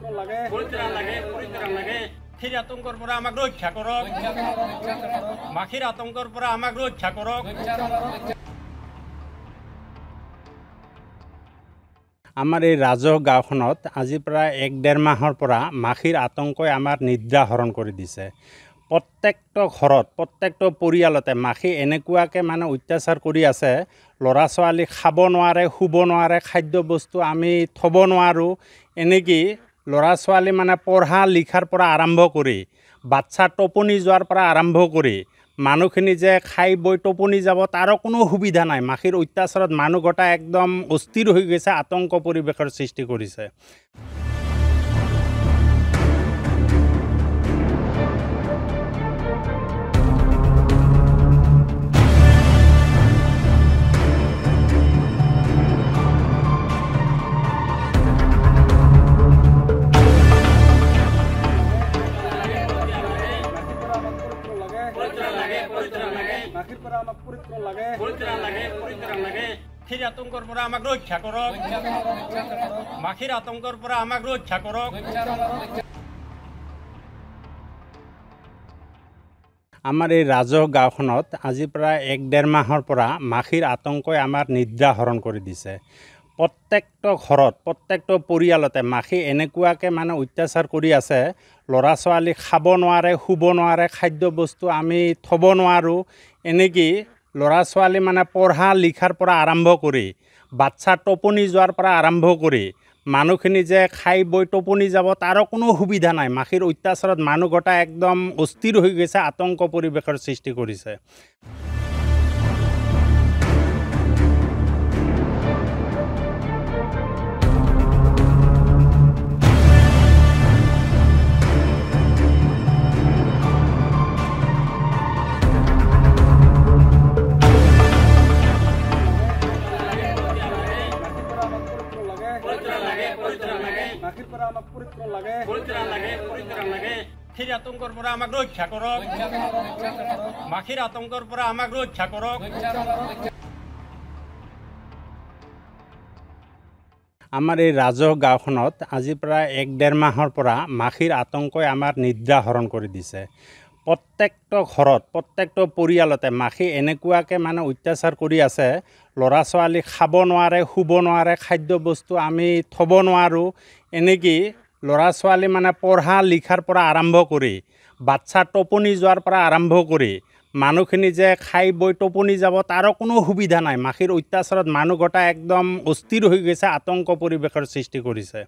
পৰিত্ৰাণ লাগে মাখিৰ আতংকৰ পৰা আমাক ৰক্ষা কৰক মাখিৰ আতংকৰ পৰা আমাক ৰক্ষা কৰক আমাৰ এই ৰাজহ গাঁওখনত আজি প্ৰায় 1-1.5 মাহৰ পৰা মাখিৰ আতংকই আমাৰ নিদ্ৰা হৰণ কৰি দিছে। প্ৰত্যেকটো ঘৰত প্ৰত্যেকটো পৰিয়ালতে মাখি এনেকুৱাকৈ অত্যাচাৰ কৰি আছে। ল'ৰা ছোৱালী খাব নোৱাৰে, শুব নোৱাৰে, খাদ্য বস্তু আমি থ'ব নোৱাৰোঁ। এনেকৈ ল'ৰা ছোৱালী পঢ়া লিখাৰ পৰা আৰম্ভ কৰি বাচ্চা টোপনি যোৱাৰ পৰা আৰম্ভ কৰি মানুহখিনি যে খাই বৈ টোপনি যাব তাৰো কোনো সুবিধা নাই। মাখিৰ অত্যাচাৰত মানুহ গোটা একদম অস্থিৰ হৈ গৈছে, আতংক পৰিৱেশৰ সৃষ্টি কৰিছে। পৰিত্ৰাণ লাগে মাখিৰ আতংকৰ পৰা আমাক ৰক্ষা কৰক মাখিৰ আতংকৰ পৰা আমাক ৰক্ষা কৰক আমাৰ এই ৰাজহ গাঁওখনত আজি প্ৰায় 1-1.5 মাহৰ পৰা মাখিৰ আতংকই আমাৰ নিদ্ৰা হৰণ কৰি দিছে। প্ৰত্যেকটো ঘৰত প্ৰত্যেকটো পৰিয়ালতে মাখি এনেকুৱাকৈ অত্যাচাৰ কৰি আছে। ল'ৰা ছোৱালী খাব নোৱাৰে, শুব নোৱাৰে, খাদ্য বস্তু আমি থ'ব নোৱাৰোঁ। এনেকৈ ল'ৰা ছোৱালী পঢ়া লিখাৰ পৰা আৰম্ভ কৰি বাচ্চা টোপনি যোৱাৰ পৰা আৰম্ভ কৰি মানুহখিনি যে খাই বৈ টোপনি যাব তাৰো কোনো সুবিধা নাই। মাখিৰ অত্যাচাৰত মানুহ গোটা একদম অস্থিৰ হৈ গৈছে, আতংক পৰিৱেশৰ সৃষ্টি কৰিছে। পৰিত্ৰাণ লাগে মাখিৰ আতংকৰ পৰা আমাক ৰক্ষা কৰক মাখিৰ আতংকৰ পৰা আমাক ৰক্ষা কৰক আমাৰ এই ৰাজহ গাঁওখনত আজি প্ৰায় 1-1.5 মাহৰ পৰা মাখিৰ আতংকই আমাৰ নিদ্ৰা হৰণ কৰি দিছে। প্ৰত্যেকটো ঘৰত প্ৰত্যেকটো পৰিয়ালতে মাখি এনেকুৱাকৈ অত্যাচাৰ কৰি আছে। ল'ৰা ছোৱালী খাব নোৱাৰে, শুব নোৱাৰে, খাদ্য বস্তু আমি থ'ব নোৱাৰোঁ। এনেকৈ ল'ৰা ছোৱালী পঢ়া লিখাৰ পৰা আৰম্ভ কৰি বাচ্চা টোপনি যোৱাৰ পৰা আৰম্ভ কৰি মানুহখিনি যে খাই বৈ টোপনি যাব তাৰো কোনো সুবিধা নাই। মাখিৰ অত্যাচাৰত মানুহ গোটা একদম অস্থিৰ হৈ গৈছে, আতংক পৰিৱেশৰ সৃষ্টি কৰিছে।